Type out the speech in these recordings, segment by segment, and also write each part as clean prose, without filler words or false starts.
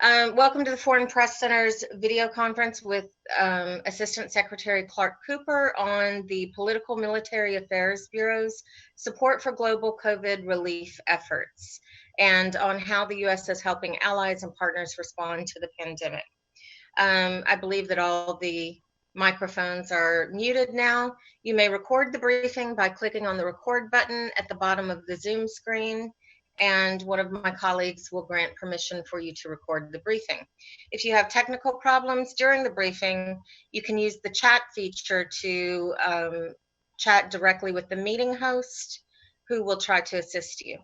Welcome to the Foreign Press Center's video conference with Assistant Secretary Clark Cooper on the Political Military Affairs Bureau's support for global COVID relief efforts and on how the U.S. is helping allies and partners respond to the pandemic. I believe that all the microphones are muted now. You may record the briefing by clicking on the record button at the bottom of the Zoom screen, and one of my colleagues will grant permission for you to record the briefing. If you have technical problems during the briefing, you can use the chat feature to chat directly with the meeting host, who will try to assist you.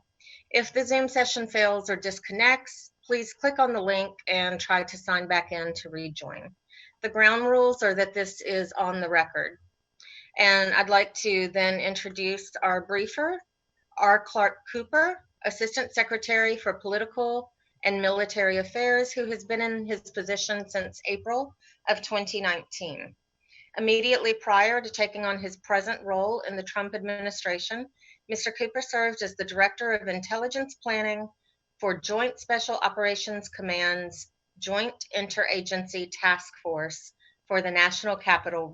If the Zoom session fails or disconnects, please click on the link and try to sign back in to rejoin. The ground rules are that this is on the record. And I'd like to then introduce our briefer, R. Clark Cooper, Assistant Secretary for Political and Military Affairs, who has been in his position since April of 2019. Immediately prior to taking on his present role in the Trump administration, Mr. Cooper served as the Director of Intelligence Planning for Joint Special Operations Command's Joint Interagency Task Force for the National Capital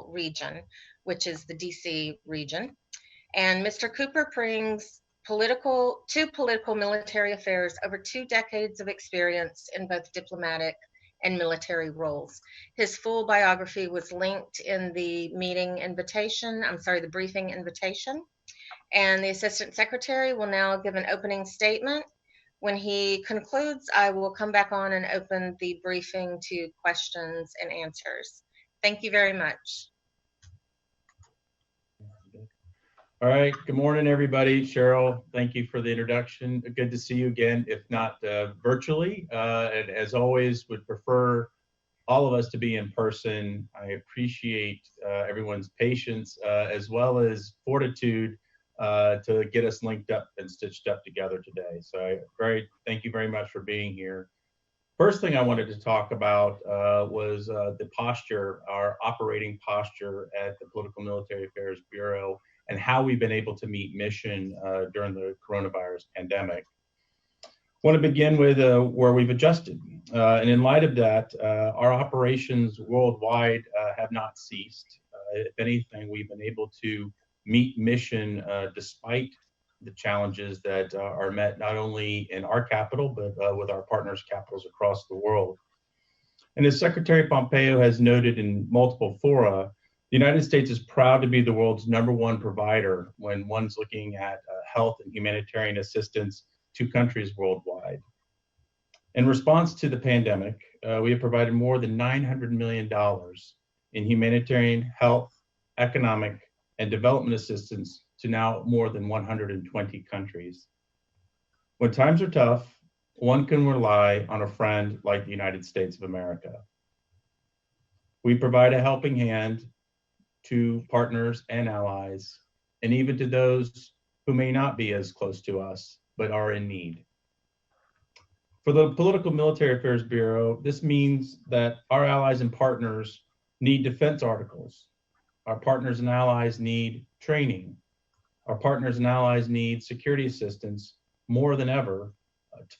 Region, which is the DC region. And Mr. Cooper brings to political military affairs over 2 decades of experience in both diplomatic and military roles. His full biography was linked in the briefing invitation. And the Assistant Secretary will now give an opening statement. When he concludes, I will come back on and open the briefing to questions and answers. Thank you very much. All right, good morning, everybody. Cheryl, thank you for the introduction. Good to see you again, if not virtually. And as always, would prefer all of us to be in person. I appreciate everyone's patience as well as fortitude to get us linked up and stitched up together today. So thank you very much for being here. First thing I wanted to talk about was the posture, our operating posture at the Political Military Affairs Bureau, and how we've been able to meet mission during the coronavirus pandemic. I want to begin with where we've adjusted. And in light of that, our operations worldwide have not ceased. If anything, we've been able to meet mission despite the challenges that are met not only in our capital, but with our partners' capitals across the world. And as Secretary Pompeo has noted in multiple fora, the United States is proud to be the world's #1 provider when one's looking at health and humanitarian assistance to countries worldwide. In response to the pandemic, we have provided more than $900 million in humanitarian, health, economic, and development assistance to now more than 120 countries. When times are tough, one can rely on a friend like the United States of America. We provide a helping hand to partners and allies, and even to those who may not be as close to us, but are in need. For the Political Military Affairs Bureau, this means that our allies and partners need defense articles. Our partners and allies need training. Our partners and allies need security assistance more than ever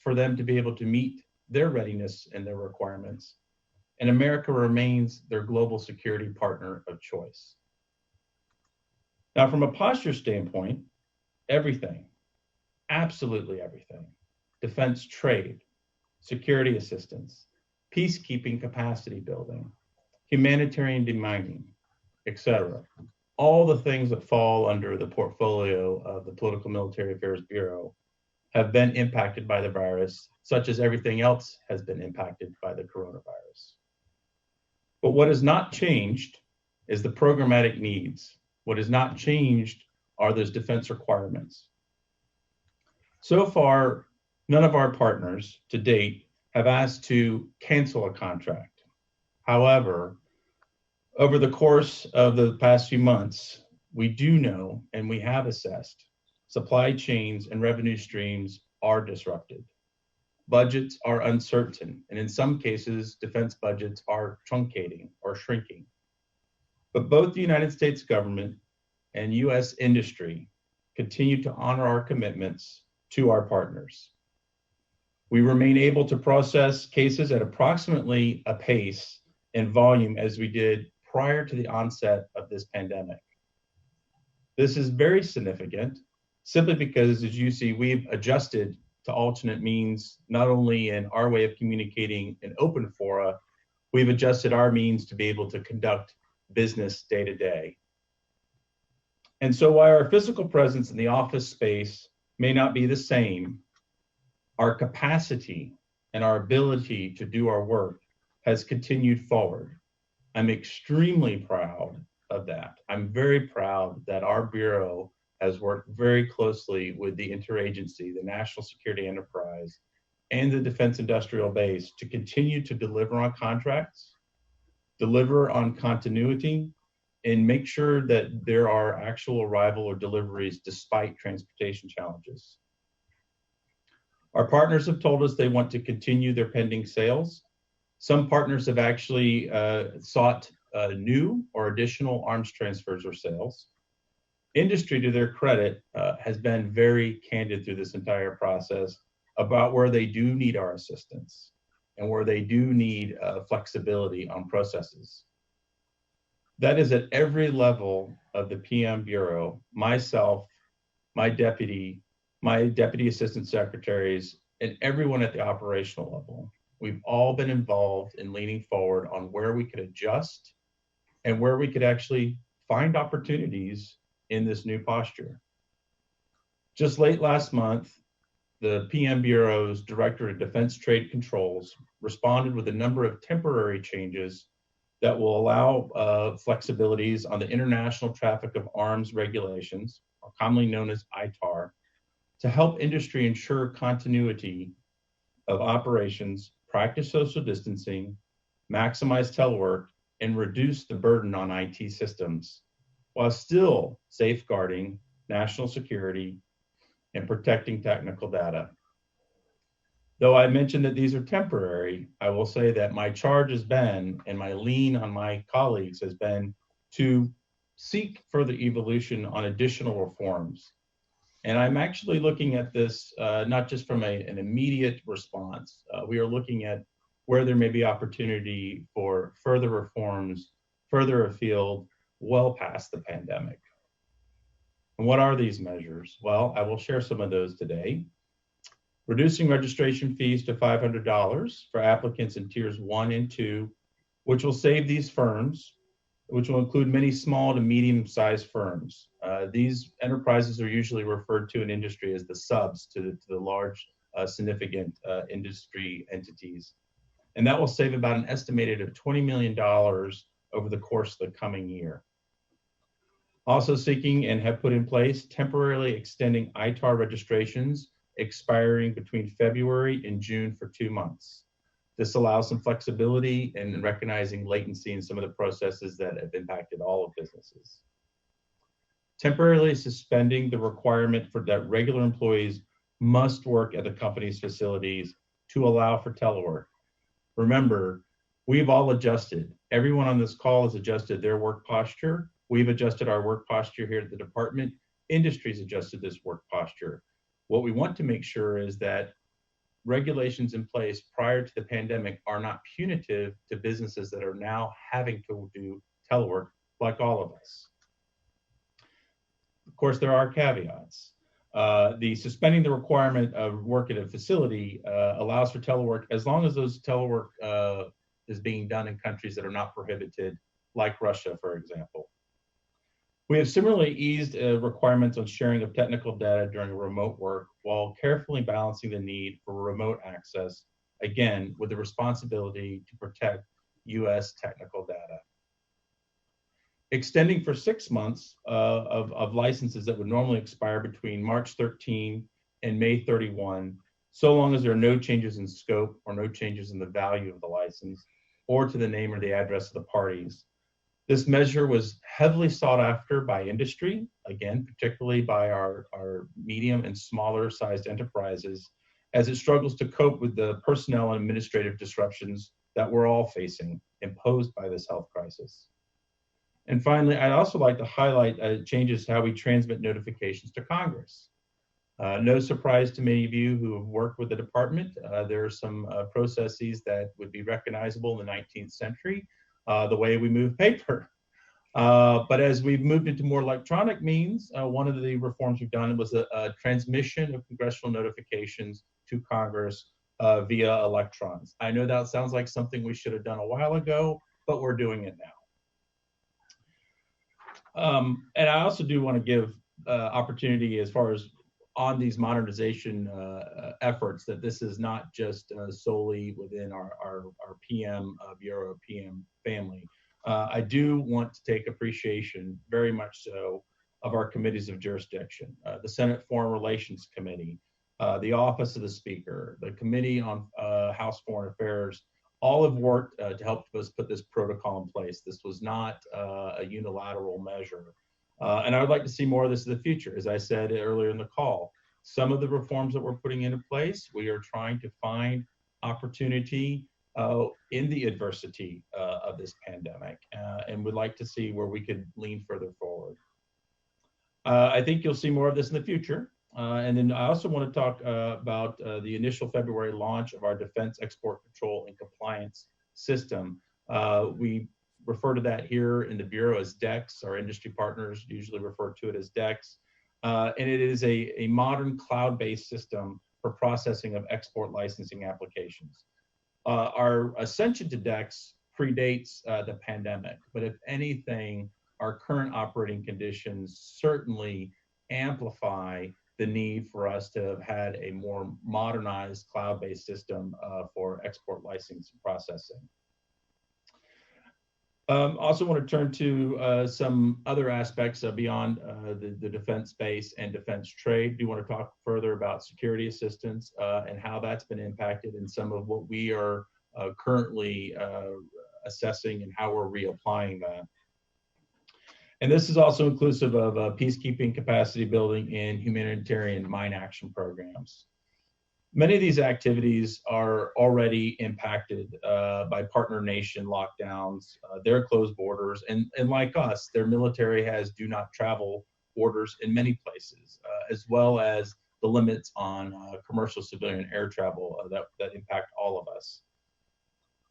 for them to be able to meet their readiness and their requirements. And America remains their global security partner of choice. Now, from a posture standpoint, everything, absolutely everything, defense trade, security assistance, peacekeeping capacity building, humanitarian demining, etc., all the things that fall under the portfolio of the Political Military Affairs Bureau have been impacted by the virus, such as everything else has been impacted by the coronavirus. But what has not changed is the programmatic needs. What has not changed are those defense requirements. So far, none of our partners to date have asked to cancel a contract. However, over the course of the past few months, we do know and we have assessed supply chains and revenue streams are disrupted. Budgets are uncertain, and in some cases, defense budgets are truncating or shrinking. But both the United States government and US industry continue to honor our commitments to our partners. We remain able to process cases at approximately a pace and volume as we did prior to the onset of this pandemic. This is very significant simply because, as you see, we've adjusted to alternate means, not only in our way of communicating in open fora, we've adjusted our means to be able to conduct business day to day. And so while our physical presence in the office space may not be the same, our capacity and our ability to do our work has continued forward. I'm extremely proud of that. I'm very proud that our Bureau has worked very closely with the interagency, the National Security Enterprise, and the Defense Industrial Base to continue to deliver on contracts, deliver on continuity, and make sure that there are actual arrival or deliveries despite transportation challenges. Our partners have told us they want to continue their pending sales. Some partners have actually sought new or additional arms transfers or sales. Industry, to their credit, has been very candid through this entire process about where they do need our assistance and where they do need flexibility on processes. That is at every level of the PM Bureau, myself, my deputy assistant secretaries, and everyone at the operational level. We've all been involved in leaning forward on where we could adjust and where we could actually find opportunities in this new posture. Just late last month, the PM Bureau's Director of Defense Trade Controls responded with a number of temporary changes that will allow flexibilities on the International Traffic of Arms Regulations, or commonly known as ITAR, to help industry ensure continuity of operations, practice social distancing, maximize telework, and reduce the burden on IT systems, while still safeguarding national security and protecting technical data. Though I mentioned that these are temporary, I will say that my charge has been, and my lean on my colleagues has been, to seek further evolution on additional reforms. And I'm actually looking at this not just from an immediate response. We are looking at where there may be opportunity for further reforms, further afield, well past the pandemic. And what are these measures? Well, I will share some of those today. Reducing registration fees to $500 for applicants in tiers 1 and 2, which will save these firms, which will include many small to medium-sized firms. These enterprises are usually referred to in industry as the subs to the large, significant industry entities. And that will save about an estimated of $20 million over the course of the coming year. Also seeking and have put in place temporarily extending ITAR registrations expiring between February and June for 2 months. This allows some flexibility in recognizing latency in some of the processes that have impacted all of businesses. Temporarily suspending the requirement for that regular employees must work at the company's facilities to allow for telework. Remember, we've all adjusted. Everyone on this call has adjusted their work posture. We've adjusted our work posture here at the department. Industry's adjusted this work posture. What we want to make sure is that regulations in place prior to the pandemic are not punitive to businesses that are now having to do telework like all of us. Of course, there are caveats. The suspending the requirement of work at a facility allows for telework as long as those telework is being done in countries that are not prohibited, like Russia, for example. We have similarly eased requirements on sharing of technical data during remote work while carefully balancing the need for remote access, again, with the responsibility to protect US technical data. Extending for 6 months of licenses that would normally expire between March 13 and May 31, so long as there are no changes in scope or no changes in the value of the license or to the name or the address of the parties. This measure was heavily sought after by industry, again, particularly by our medium and smaller sized enterprises, as it struggles to cope with the personnel and administrative disruptions that we're all facing imposed by this health crisis. And finally, I'd also like to highlight changes to how we transmit notifications to Congress. No surprise to many of you who have worked with the department. There are some processes that would be recognizable in the 19th century, the way we move paper. But as we've moved into more electronic means, one of the reforms we've done was a transmission of congressional notifications to Congress via electrons. I know that sounds like something we should have done a while ago, but we're doing it now. And I also do want to give opportunity as far as on these modernization efforts, that this is not just solely within our PM Bureau, PM family. I do want to take appreciation, very much so, of our committees of jurisdiction, the Senate Foreign Relations Committee, the Office of the Speaker, the Committee on House Foreign Affairs, all have worked to help us put this protocol in place. This was not a unilateral measure. And I would like to see more of this in the future. As I said earlier in the call, some of the reforms that we're putting into place, we are trying to find opportunity in the adversity of this pandemic, and would like to see where we could lean further forward. I think you'll see more of this in the future. And then I also want to talk about the initial February launch of our Defense Export Control and Compliance System. We refer to that here in the Bureau as DEX. Our industry partners usually refer to it as DEX. And it is a modern cloud-based system for processing of export licensing applications. Our ascension to DEX predates the pandemic, but if anything, our current operating conditions certainly amplify the need for us to have had a more modernized cloud-based system for export license processing. Also want to turn to some other aspects beyond the defense space and defense trade. Do want to talk further about security assistance and how that's been impacted and some of what we are currently assessing and how we're reapplying that. And this is also inclusive of peacekeeping, capacity building, and humanitarian mine action programs. Many of these activities are already impacted by partner nation lockdowns, their closed borders, and like us, their military has do not travel orders in many places, as well as the limits on commercial civilian air travel that impact all of us.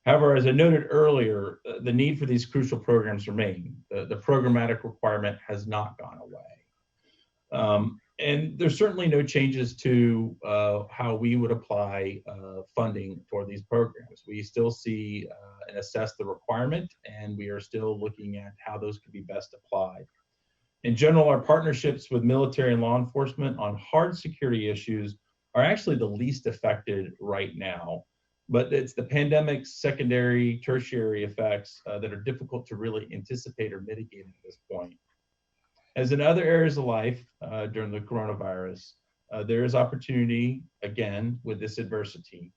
However, as I noted earlier, the need for these crucial programs remain. The programmatic requirement has not gone away. And there's certainly no changes to how we would apply funding for these programs. We still see and assess the requirement, and we are still looking at how those could be best applied. In general, our partnerships with military and law enforcement on hard security issues are actually the least affected right now. But it's the pandemic's secondary, tertiary effects that are difficult to really anticipate or mitigate at this point. As in other areas of life during the coronavirus, there is opportunity, again, with this adversity.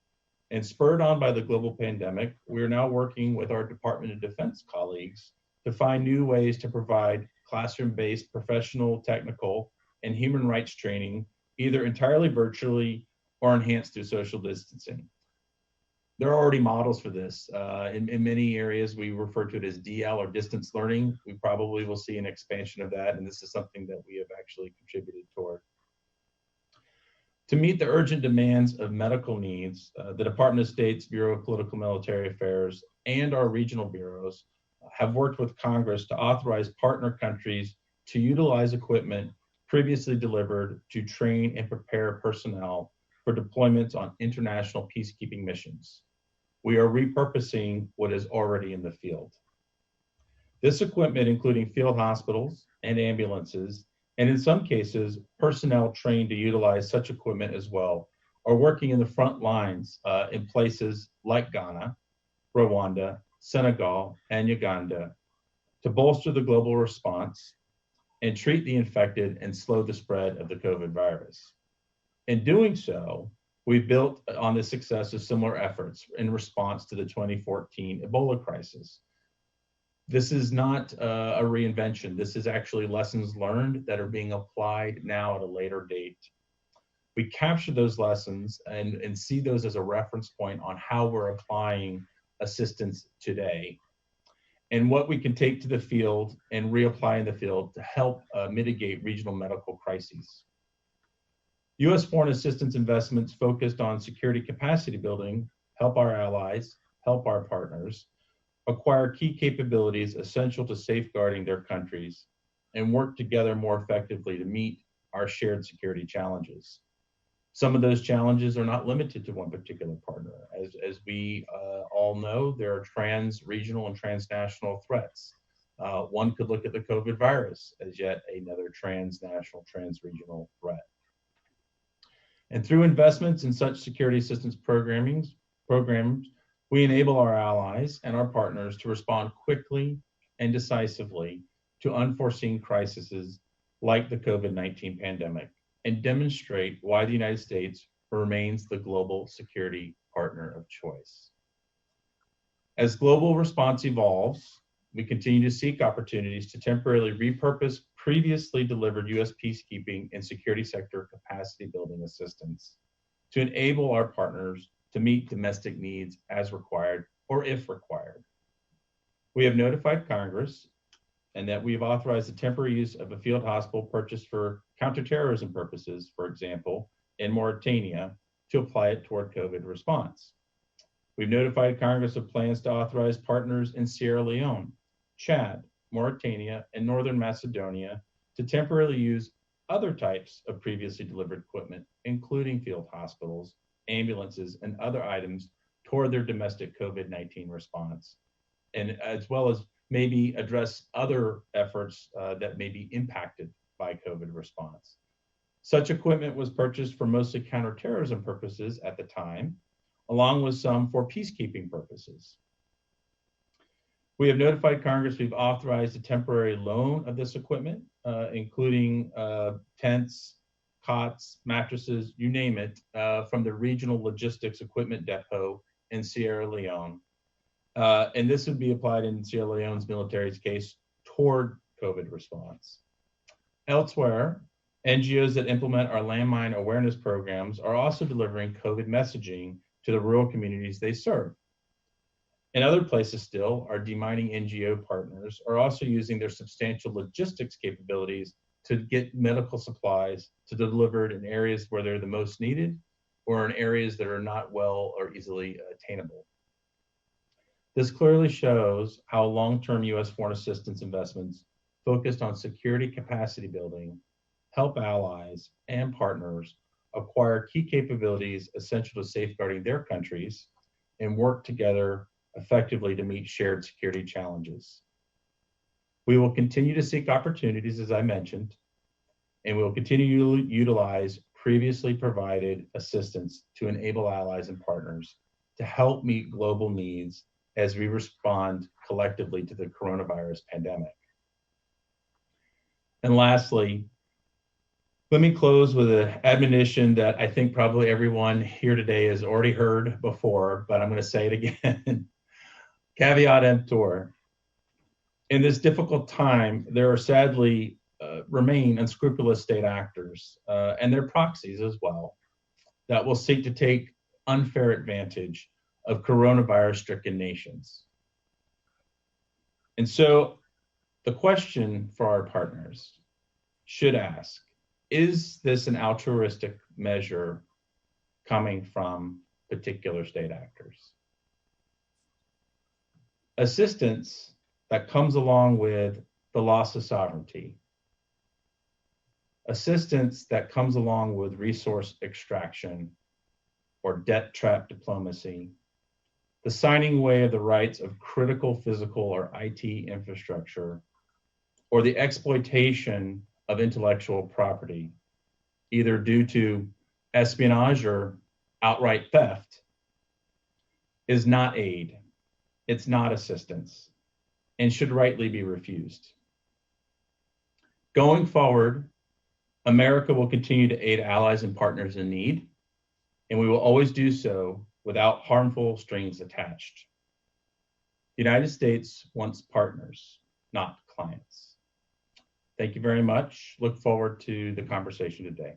And spurred on by the global pandemic, we are now working with our Department of Defense colleagues to find new ways to provide classroom-based professional, technical, and human rights training, either entirely virtually or enhanced through social distancing. There are already models for this. In many areas, we refer to it as DL or distance learning. We probably will see an expansion of that, and this is something that we have actually contributed toward. To meet the urgent demands of medical needs, the Department of State's Bureau of Political Military Affairs and our regional bureaus have worked with Congress to authorize partner countries to utilize equipment previously delivered to train and prepare personnel for deployments on international peacekeeping missions. We are repurposing what is already in the field. This equipment, including field hospitals and ambulances, and in some cases, personnel trained to utilize such equipment as well, are working in the front lines in places like Ghana, Rwanda, Senegal, and Uganda to bolster the global response and treat the infected and slow the spread of the COVID virus. In doing so, we've built on the success of similar efforts in response to the 2014 Ebola crisis. This is not a reinvention. This is actually lessons learned that are being applied now at a later date. We capture those lessons and see those as a reference point on how we're applying assistance today and what we can take to the field and reapply in the field to help mitigate regional medical crises. U.S. foreign assistance investments focused on security capacity building help our allies, help our partners, acquire key capabilities essential to safeguarding their countries, and work together more effectively to meet our shared security challenges. Some of those challenges are not limited to one particular partner. As we all know, there are trans-regional and transnational threats. One could look at the COVID virus as yet another transnational, transregional threat. And through investments in such security assistance programs, we enable our allies and our partners to respond quickly and decisively to unforeseen crises like the COVID-19 pandemic, and demonstrate why the United States remains the global security partner of choice. As global response evolves, we continue to seek opportunities to temporarily repurpose previously delivered U.S. peacekeeping and security sector capacity building assistance to enable our partners to meet domestic needs as required or if required. We have notified Congress and that we have authorized the temporary use of a field hospital purchased for counterterrorism purposes, for example, in Mauritania, to apply it toward COVID response. We've notified Congress of plans to authorize partners in Sierra Leone, Chad, Mauritania, and Northern Macedonia to temporarily use other types of previously delivered equipment, including field hospitals, ambulances, and other items toward their domestic COVID-19 response, and as well as maybe address other efforts that may be impacted by COVID response. Such equipment was purchased for mostly counterterrorism purposes at the time, along with some for peacekeeping purposes. We have notified Congress we've authorized a temporary loan of this equipment, including tents, cots, mattresses, you name it, from the Regional Logistics Equipment Depot in Sierra Leone. And this would be applied in Sierra Leone's military's case toward COVID response. Elsewhere, NGOs that implement our landmine awareness programs are also delivering COVID messaging to the rural communities they serve. In other places still, our demining NGO partners are also using their substantial logistics capabilities to get medical supplies to delivered in areas where they're the most needed or in areas that are not well or easily attainable. This clearly shows how long-term U.S. foreign assistance investments focused on security capacity building help allies and partners acquire key capabilities essential to safeguarding their countries and work together effectively to meet shared security challenges. We will continue to seek opportunities, as I mentioned, and we will continue to utilize previously provided assistance to enable allies and partners to help meet global needs as we respond collectively to the coronavirus pandemic. And lastly, let me close with an admonition that I think probably everyone here today has already heard before, but I'm going to say it again. Caveat emptor. In this difficult time, there are sadly remain unscrupulous state actors and their proxies as well that will seek to take unfair advantage of coronavirus-stricken nations. And so the question for our partners should ask, is this an altruistic measure coming from particular state actors? Assistance that comes along with the loss of sovereignty. Assistance that comes along with resource extraction or debt trap diplomacy. The signing away of the rights of critical physical or IT infrastructure, or the exploitation of intellectual property, either due to espionage or outright theft, is not aid. It's not assistance, and should rightly be refused. Going forward, America will continue to aid allies and partners in need, and we will always do so without harmful strings attached. The United States wants partners, not clients. Thank you very much. Look forward to the conversation today.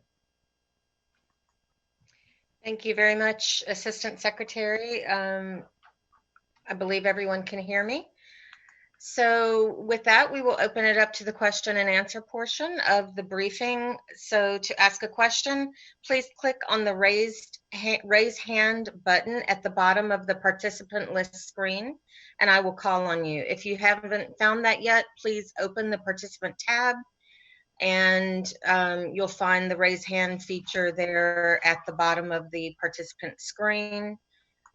Thank you very much, Assistant Secretary. I believe everyone can hear me. So with that, we will open it up to the question and answer portion of the briefing. So to ask a question, please click on the raise hand button at the bottom of the participant list screen, and I will call on you. If you haven't found that yet, please open the participant tab, and you'll find the raise hand feature there at the bottom of the participant screen.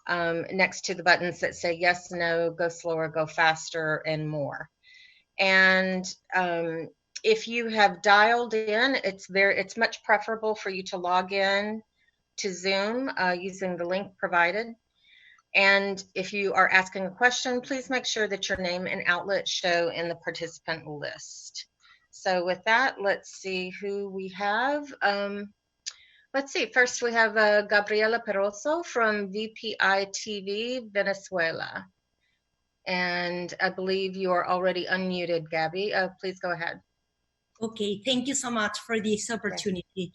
Next to the buttons that say yes, no, go slower, go faster, and more. And if you have dialed in, it's much preferable for you to log in to Zoom using the link provided. And if you are asking a question, please make sure that your name and outlet show in the participant list. So with that, let's see who we have. Let's see, first we have Gabriela Peroso from VPI TV, Venezuela. And I believe you are already unmuted, Gabby. Please go ahead. Okay, thank you so much for this opportunity.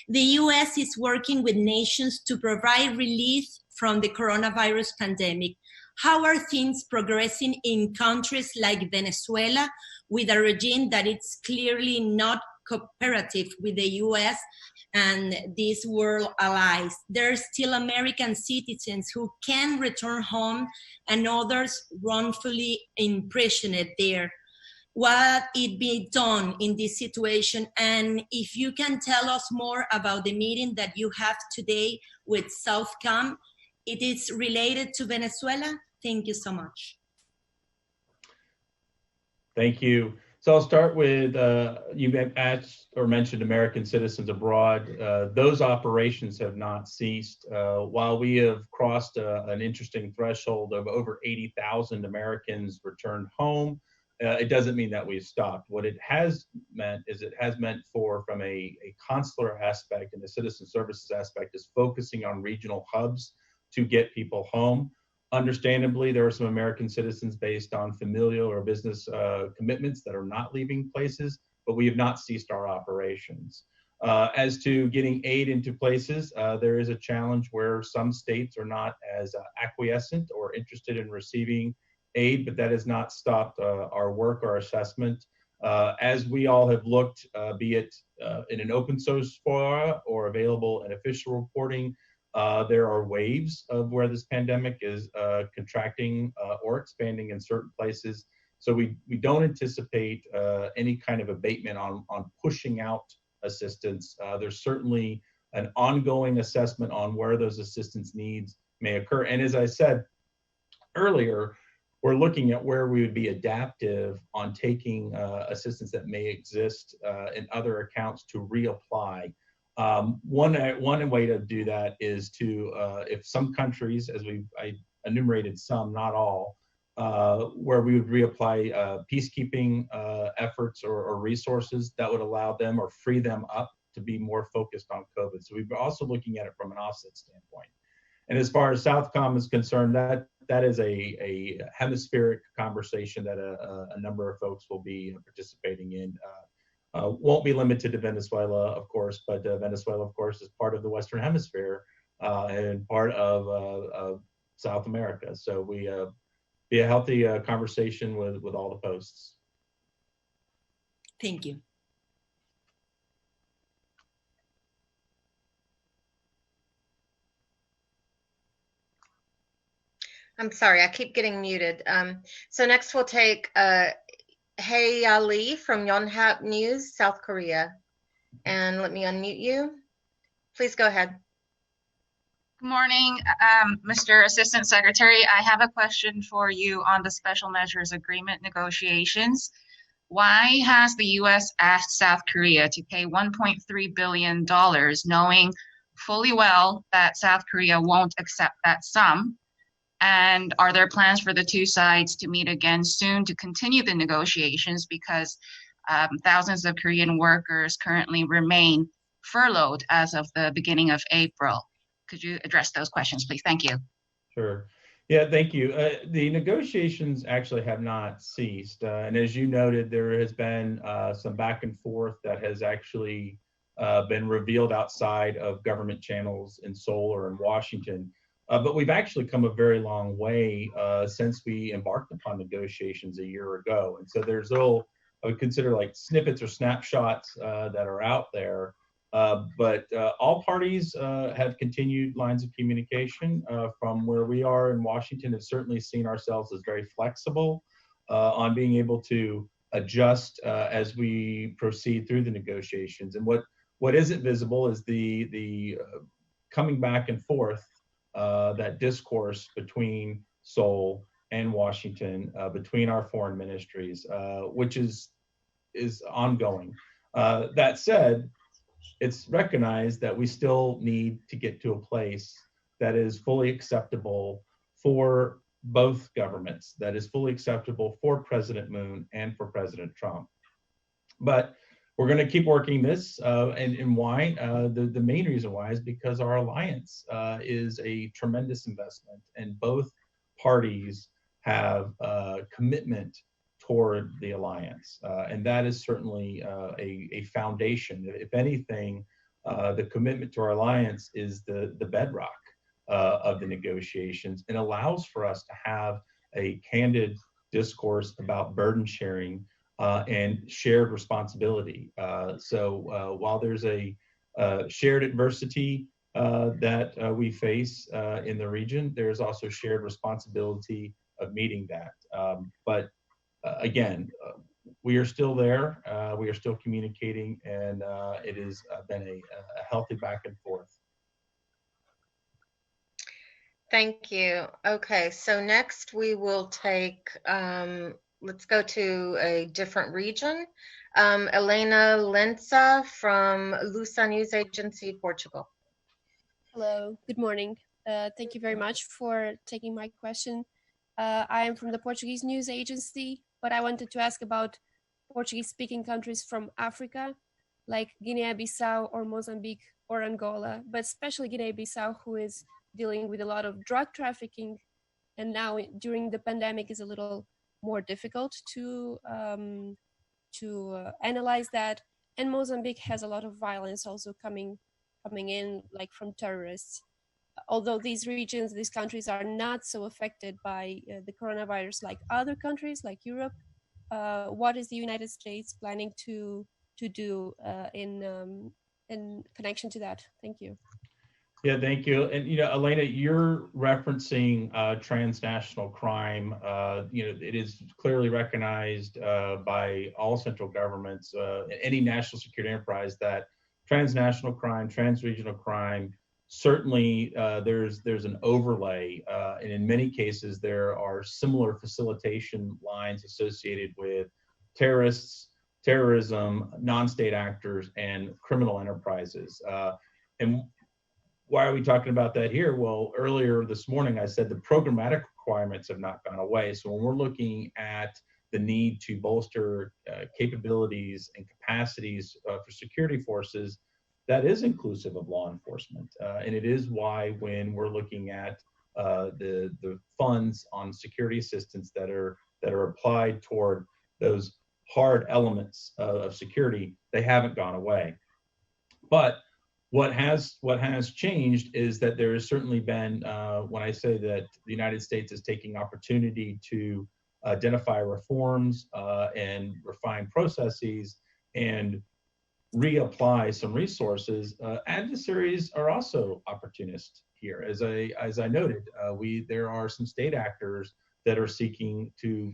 The U.S. is working with nations to provide relief from the coronavirus pandemic. How are things progressing in countries like Venezuela with a regime that is clearly not cooperative with the U.S. and these world allies? There are still American citizens who can return home and others wrongfully imprisoned there. What it be done in this situation? And if you can tell us more about the meeting that you have today with Southcom, it is related to Venezuela. Thank you so much. Thank you. So I'll start with, you asked or mentioned American citizens abroad. Those operations have not ceased. While we have crossed an interesting threshold of over 80,000 Americans returned home, it doesn't mean that we've stopped. What it has meant is it has meant from a consular aspect and a citizen services aspect is focusing on regional hubs to get people home. Understandably, there are some American citizens based on familial or business commitments that are not leaving places, but we have not ceased our operations. As to getting aid into places, there is a challenge where some states are not as acquiescent or interested in receiving aid, but that has not stopped our work, our assessment. As we all have looked, be it in an open source forum or available in official reporting, there are waves of where this pandemic is contracting or expanding in certain places. So we don't anticipate any kind of abatement on pushing out assistance. There's certainly an ongoing assessment on where those assistance needs may occur. And as I said earlier, we're looking at where we would be adaptive on taking assistance that may exist in other accounts to reapply. One way to do that is to, if some countries, as I enumerated some, not all, where we would reapply peacekeeping efforts or resources that would allow them or free them up to be more focused on COVID. So we're also looking at it from an offset standpoint. And as far as Southcom is concerned, that is a hemispheric conversation that a number of folks will be participating in. Won't be limited to Venezuela, of course, but Venezuela, of course, is part of the Western Hemisphere and part of South America. So we be a healthy conversation with all the posts. Thank you. I'm sorry, I keep getting muted. So next we'll take Hey Ali from Yonhap News, South Korea. And let me unmute you. Please go ahead. Good morning, Mr. Assistant Secretary. I have a question for you on the Special Measures Agreement negotiations. Why has the U.S. asked South Korea to pay $1.3 billion, knowing fully well that South Korea won't accept that sum? And are there plans for the two sides to meet again soon to continue the negotiations, because thousands of Korean workers currently remain furloughed as of the beginning of April? Could you address those questions, please? Thank you. Sure. Yeah, thank you. The negotiations actually have not ceased. And as you noted, there has been some back and forth that has actually been revealed outside of government channels in Seoul or in Washington. But we've actually come a very long way since we embarked upon negotiations a year ago. And so there's little, I would consider like snippets or snapshots that are out there. But all parties have continued lines of communication from where we are in Washington. Have certainly seen ourselves as very flexible on being able to adjust as we proceed through the negotiations. And what isn't visible is the coming back and forth, that discourse between Seoul and Washington, between our foreign ministries, which is ongoing. That said, it's recognized that we still need to get to a place that is fully acceptable for both governments, that is fully acceptable for President Moon and for President Trump. But we're going to keep working this, and why? The main reason why is because our alliance is a tremendous investment, and both parties have a commitment toward the alliance, and that is certainly a foundation. If anything, the commitment to our alliance is the bedrock of the negotiations, and allows for us to have a candid discourse about burden sharing and shared responsibility. So while there's a shared adversity that we face in the region, there's also shared responsibility of meeting that. But again, we are still there. We are still communicating, and it has been a healthy back and forth. Thank you. Okay, so next we will take, let's go to a different region. Helena Lença from Lusa News Agency, Portugal. Hello, good morning. Thank you very much for taking my question. I am from the Portuguese News Agency, but I wanted to ask about Portuguese-speaking countries from Africa, like Guinea-Bissau or Mozambique or Angola, but especially Guinea-Bissau, who is dealing with a lot of drug trafficking, and now during the pandemic is a little more difficult to analyze that. And Mozambique has a lot of violence also coming in, like from terrorists. Although these regions, these countries are not so affected by the coronavirus like other countries like Europe, what is the United States planning to do in connection to that? Thank you. Yeah, thank you. And Helena, you're referencing transnational crime. It is clearly recognized by all central governments, any national security enterprise, that transnational crime, transregional crime, certainly there's an overlay, and in many cases there are similar facilitation lines associated with terrorists, terrorism, non-state actors, and criminal enterprises. And why are we talking about that here? Well, earlier this morning I said the programmatic requirements have not gone away. So when we're looking at the need to bolster capabilities and capacities for security forces, that is inclusive of law enforcement. And it is why when we're looking at the funds on security assistance that are applied toward those hard elements of security, they haven't gone away. But what has changed is that there has certainly been, when I say that the United States is taking opportunity to identify reforms and refine processes and reapply some resources, adversaries are also opportunists here. As I noted, there are some state actors that are seeking to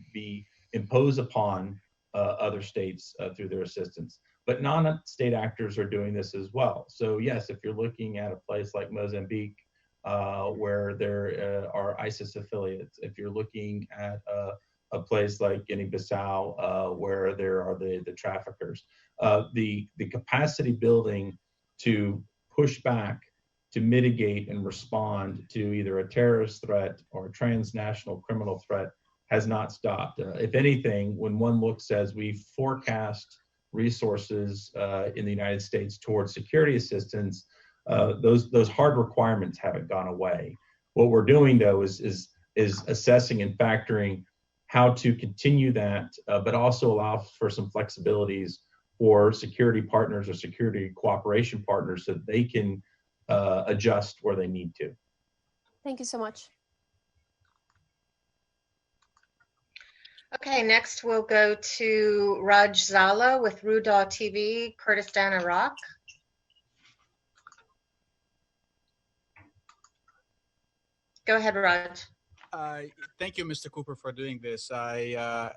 impose upon other states through their assistance. But non-state actors are doing this as well. So yes, if you're looking at a place like Mozambique, where there are ISIS affiliates, if you're looking at a place like Guinea-Bissau, where there are the traffickers, the capacity building to push back, to mitigate and respond to either a terrorist threat or a transnational criminal threat has not stopped. If anything, when one looks as we forecast resources in the United States towards security assistance, those hard requirements haven't gone away. What we're doing though is assessing and factoring how to continue that, but also allow for some flexibilities for security partners or security cooperation partners so that they can adjust where they need to. Thank you so much. Okay, next we'll go to Raj Zala with Rudaw TV, Kurdistan, Iraq. Go ahead, Raj. Thank you, Mr. Cooper, for doing this. I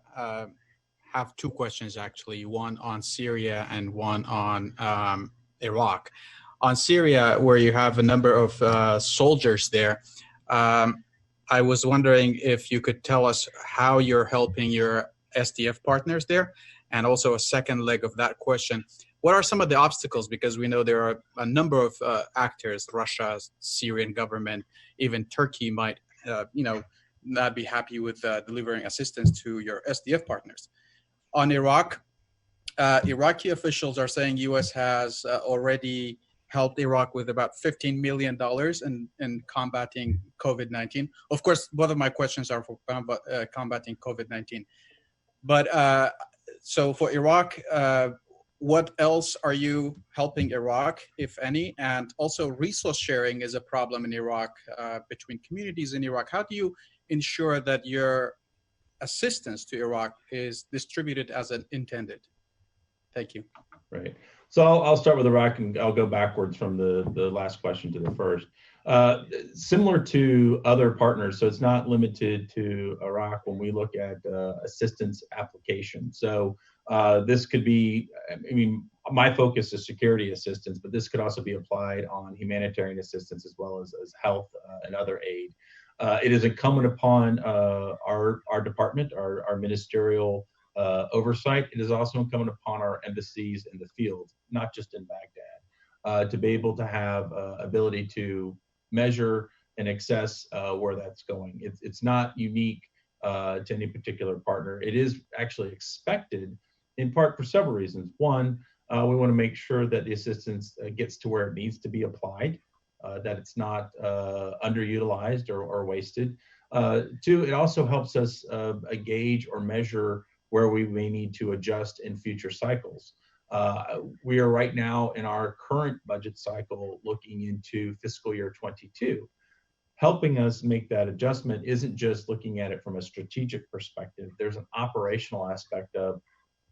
have two questions, actually, one on Syria and one on Iraq. On Syria, where you have a number of soldiers there, I was wondering if you could tell us how you're helping your SDF partners there. And also a second leg of that question, what are some of the obstacles? Because we know there are a number of actors, Russia, Syrian government, even Turkey might, not be happy with delivering assistance to your SDF partners. On Iraq, Iraqi officials are saying U.S. has already helped Iraq with about $15 million in combating COVID-19. Of course, both of my questions are for combating COVID-19. But so for Iraq, what else are you helping Iraq, if any? And also resource sharing is a problem in Iraq between communities in Iraq. How do you ensure that your assistance to Iraq is distributed as intended? Thank you. Right. So I'll start with Iraq and I'll go backwards from the last question to the first. Similar to other partners, so it's not limited to Iraq when we look at assistance applications. So this could be, I mean, my focus is security assistance, but this could also be applied on humanitarian assistance as well as health and other aid. It is incumbent upon our department, our ministerial oversight. It is also incumbent upon our embassies in the field, not just in Baghdad, to be able to have ability to measure and assess where that's going. It's not unique to any particular partner. It is actually expected, in part for several reasons. One, we want to make sure that the assistance gets to where it needs to be applied, that it's not underutilized or wasted. Two, it also helps us gauge or measure where we may need to adjust in future cycles. We are right now in our current budget cycle looking into fiscal year 22. Helping us make that adjustment isn't just looking at it from a strategic perspective. There's an operational aspect of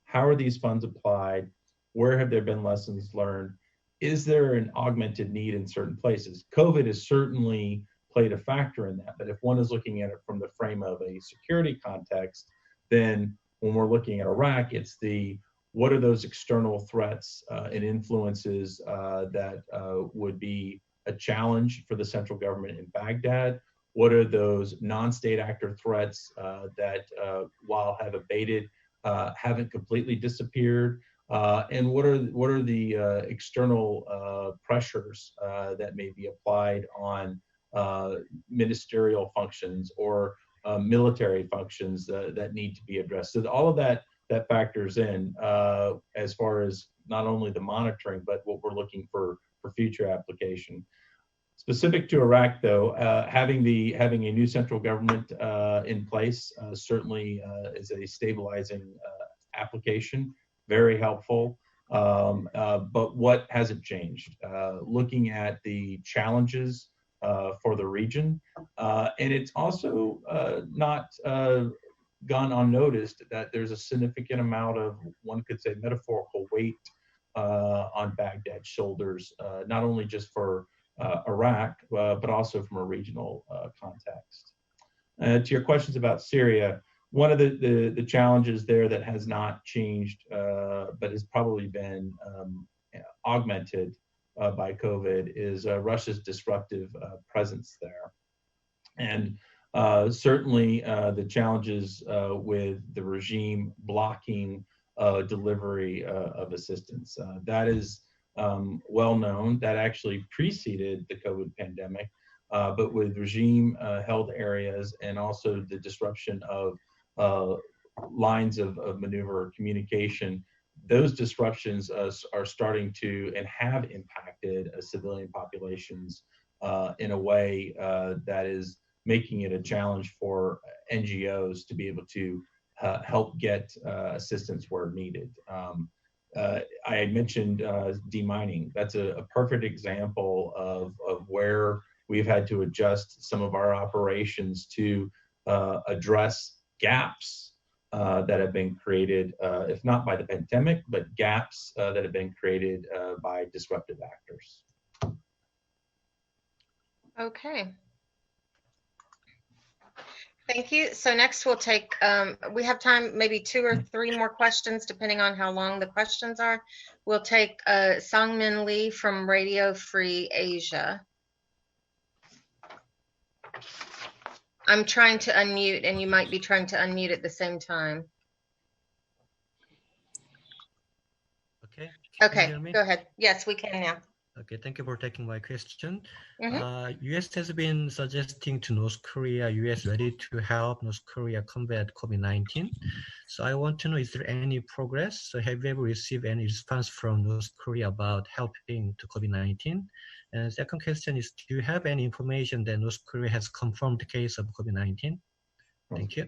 how are these funds applied? Where have there been lessons learned? Is there an augmented need in certain places? COVID has certainly played a factor in that, but if one is looking at it from the frame of a security context, then when we're looking at Iraq, it's what are those external threats and influences that would be a challenge for the central government in Baghdad? What are those non-state actor threats that, while have abated, haven't completely disappeared? And what are the external pressures that may be applied on ministerial functions or military functions that need to be addressed? So all of that factors in as far as not only the monitoring, but what we're looking for future application. Specific to Iraq, though, having a new central government in place certainly is a stabilizing application, very helpful. But what hasn't changed? Looking at the challenges for the region, and it's also not gone unnoticed that there's a significant amount of, one could say, metaphorical weight on Baghdad's shoulders, not only just for Iraq, but also from a regional context. To your questions about Syria, one of the challenges there that has not changed, but has probably been augmented by COVID is Russia's disruptive presence there. And certainly the challenges with the regime blocking delivery of assistance. That is well known. That actually preceded the COVID pandemic, but with regime held areas and also the disruption of lines of maneuver or communication, those disruptions are starting to and have impacted civilian populations in a way that is making it a challenge for NGOs to be able to help get assistance where needed. I had mentioned demining. That's a perfect example of where we've had to adjust some of our operations to address gaps that have been created, if not by the pandemic, but gaps that have been created by disruptive actors. Okay. Thank you. So next we'll take, we have time, maybe 2 or 3 more questions, depending on how long the questions are. We'll take Sangmin Lee from Radio Free Asia. I'm trying to unmute, and you might be trying to unmute at the same time. Okay. Okay, go ahead. Yes, we can now. Okay, thank you for taking my question. Mm-hmm. US has been suggesting to North Korea, US ready to help North Korea combat COVID-19. So I want to know, is there any progress? So have you ever received any response from North Korea about helping to COVID-19? And second question is, do you have any information that North Korea has confirmed the case of COVID-19? Thank you.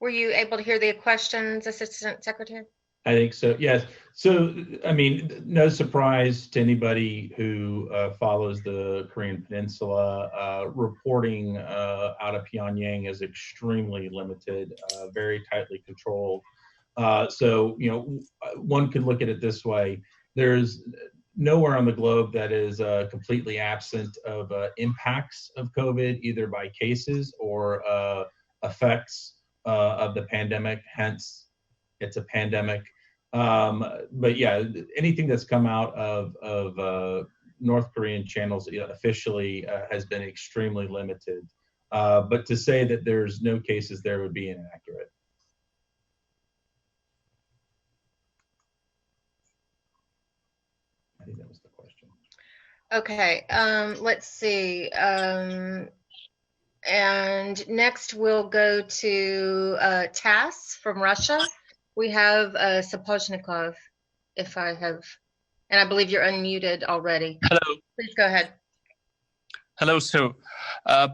Were you able to hear the questions, Assistant Secretary? I think so, yes. So, I mean, no surprise to anybody who follows the Korean Peninsula, reporting out of Pyongyang is extremely limited, very tightly controlled. So, you know, one could look at it this way. There's nowhere on the globe that is completely absent of impacts of COVID, either by cases or effects of the pandemic, hence it's a pandemic. But yeah, anything that's come out of North Korean channels officially has been extremely limited. But to say that there's no cases there would be inaccurate. I think that was the question. Okay, let's see. And next we'll go to TASS from Russia. We have Sapochnikov, if I have, and I believe you're unmuted already. Hello. Please go ahead. Hello, sir.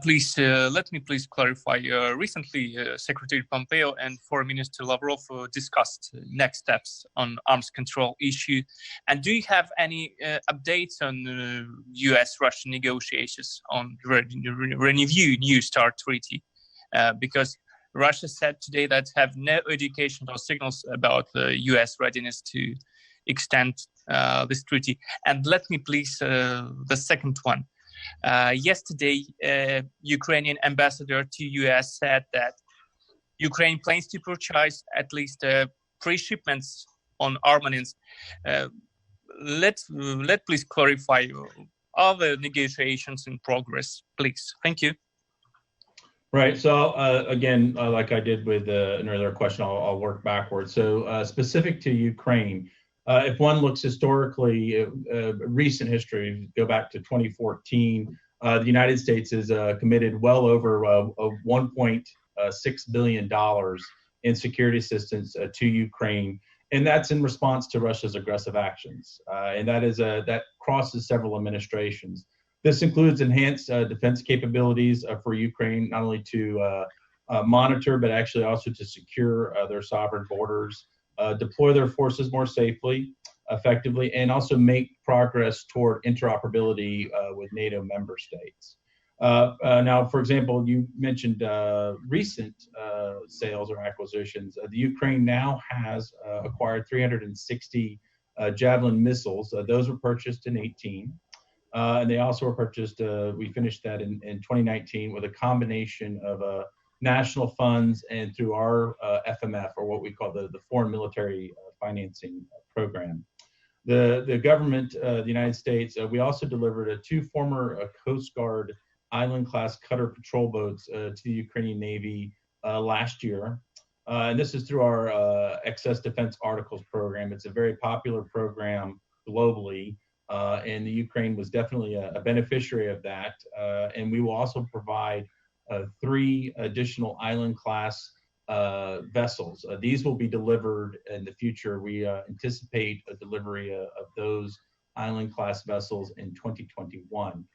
Please, let me please clarify. Recently, Secretary Pompeo and Foreign Minister Lavrov discussed next steps on arms control issue. And do you have any updates on U.S.-Russia negotiations on renew New START treaty? Because Russia said today that have no educational signals about the U.S. readiness to extend this treaty. And let me please, the second one. Yesterday, Ukrainian ambassador to U.S. said that Ukraine plans to purchase at least pre-shipments on armaments. Let please clarify, are the negotiations in progress, please? Thank you. Right. So again, like I did with another question, I'll work backwards. So specific to Ukraine, if one looks historically, recent history, go back to 2014, the United States has committed well over $1.6 billion in security assistance to Ukraine. And that's in response to Russia's aggressive actions. And that crosses several administrations. This includes enhanced defense capabilities for Ukraine, not only to monitor, but actually also to secure their sovereign borders, deploy their forces more safely, effectively, and also make progress toward interoperability with NATO member states. Now, for example, you mentioned recent sales or acquisitions. The Ukraine now has acquired 360 Javelin missiles. Those were purchased in 2018. And they also were purchased, we finished that in 2019 with a combination of national funds and through our FMF, or what we call the Foreign Military Financing Program. The government, the United States, we also delivered 2 former Coast Guard Island-class cutter patrol boats to the Ukrainian Navy last year. And this is through our Excess Defense Articles program. It's a very popular program globally. And the Ukraine was definitely a beneficiary of that. And we will also provide 3 additional Island-class vessels. These will be delivered in the future. We anticipate a delivery of those Island-class vessels in 2021.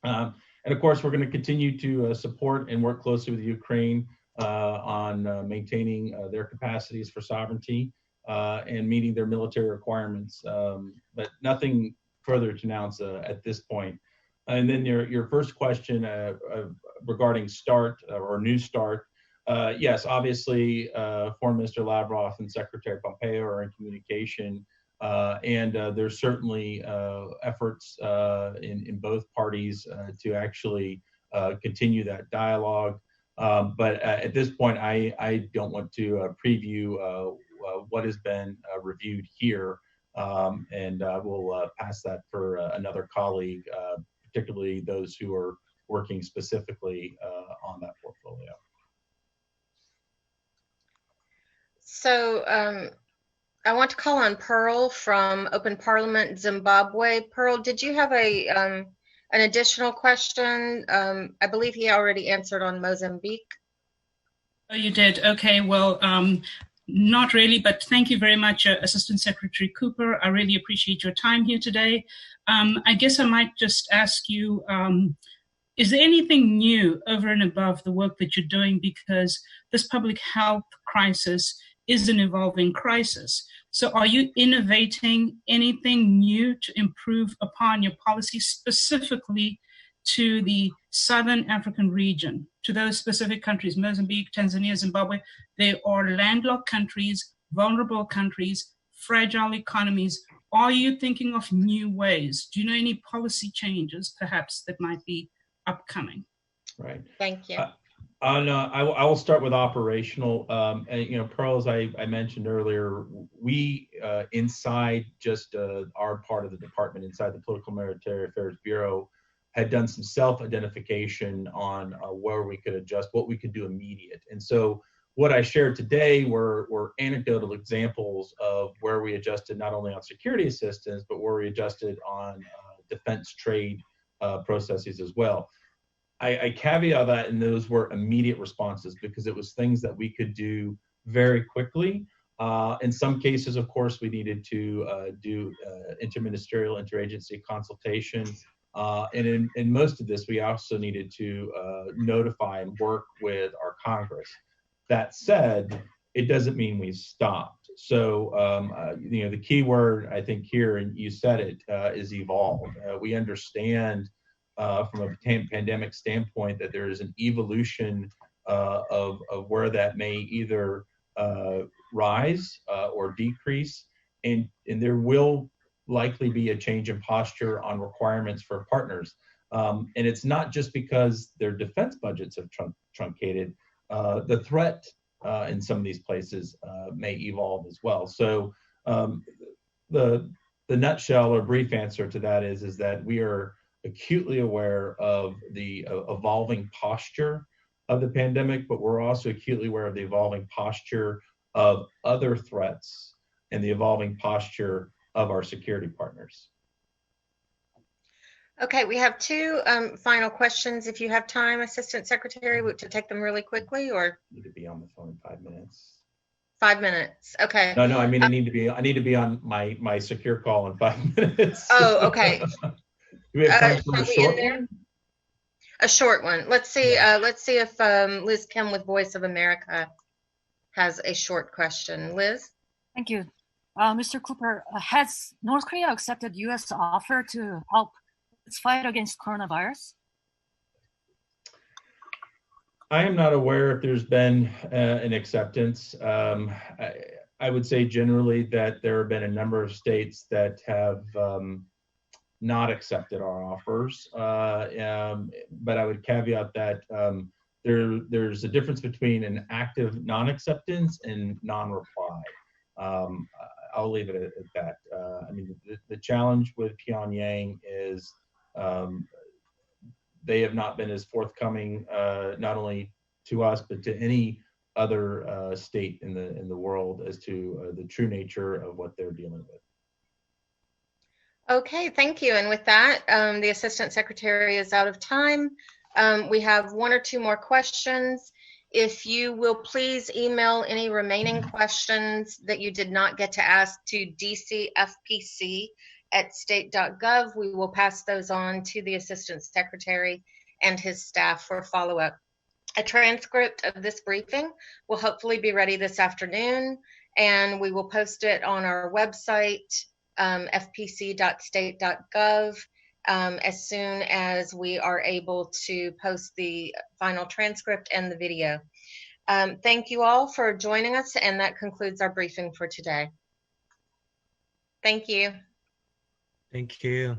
And of course, we're going to continue to support and work closely with Ukraine on maintaining their capacities for sovereignty. And meeting their military requirements, but nothing further to announce at this point. And then your first question regarding START or New START, yes, obviously, Foreign Minister Lavrov and Secretary Pompeo are in communication, and there's certainly efforts in both parties to actually continue that dialogue. But at this point, I don't want to preview what has been reviewed here, and we'll pass that for another colleague, particularly those who are working specifically on that portfolio. So I want to call on Pearl from Open Parliament Zimbabwe. Pearl, did you have an additional question? I believe he already answered on Mozambique. Oh, you did? Okay, well, not really, but thank you very much, Assistant Secretary Cooper. I really appreciate your time here today. I guess I might just ask you, is there anything new over and above the work that you're doing? Because this public health crisis is an evolving crisis. So are you innovating anything new to improve upon your policy, specifically to the Southern African region, to those specific countries, Mozambique, Tanzania, Zimbabwe? They are landlocked countries, vulnerable countries, fragile economies. Are you thinking of new ways? Do you know any policy changes, perhaps, that might be upcoming? Right. Thank you. I will start with operational. And Pearl, as I mentioned earlier, we inside just our part of the department, inside the Political Military Affairs Bureau, had done some self-identification on where we could adjust, what we could do immediate. And so what I shared today were anecdotal examples of where we adjusted not only on security assistance, but where we adjusted on defense trade processes as well. I caveat that, and those were immediate responses because it was things that we could do very quickly. In some cases, of course, we needed to do interministerial, interagency consultation. And in most of this, we also needed to notify and work with our Congress. That said, it doesn't mean we've stopped. So, the key word I think here, and you said it, is evolve. We understand from a pandemic standpoint that there is an evolution of where that may either rise or decrease, and there will likely be a change in posture on requirements for partners. And it's not just because their defense budgets have truncated. The threat in some of these places may evolve as well. So the nutshell or brief answer to that is that we are acutely aware of the evolving posture of the pandemic, but we're also acutely aware of the evolving posture of other threats and the evolving posture of our security partners. Okay, we have two final questions. If you have time, Assistant Secretary, to take them really quickly, or need to be on the phone in 5 minutes. 5 minutes. Okay. No, I mean I need to be on my secure call in 5 minutes. Oh, okay. Do we have time for a short one? A short one. Let's see. Let's see if Liz Kim with Voice of America has a short question. Liz. Thank you, Mr. Cooper. Has North Korea accepted U.S. offer to help its fight against coronavirus? I am not aware if there's been an acceptance. I would say generally that there have been a number of states that have not accepted our offers, but I would caveat that there's a difference between an active non-acceptance and non-reply. I'll leave it at that. I mean, the challenge with Pyongyang is they have not been as forthcoming, not only to us, but to any other state in the world as to the true nature of what they're dealing with. Okay, thank you. And with that, the Assistant Secretary is out of time. We have one or two more questions. If you will please email any remaining questions that you did not get to ask to dcfpc@state.gov, we will pass those on to the Assistant Secretary and his staff for follow-up. A transcript of this briefing will hopefully be ready this afternoon, and we will post it on our website, fpc.state.gov, as soon as we are able to post the final transcript and the video. Thank you all for joining us, and that concludes our briefing for today. Thank you. Thank you.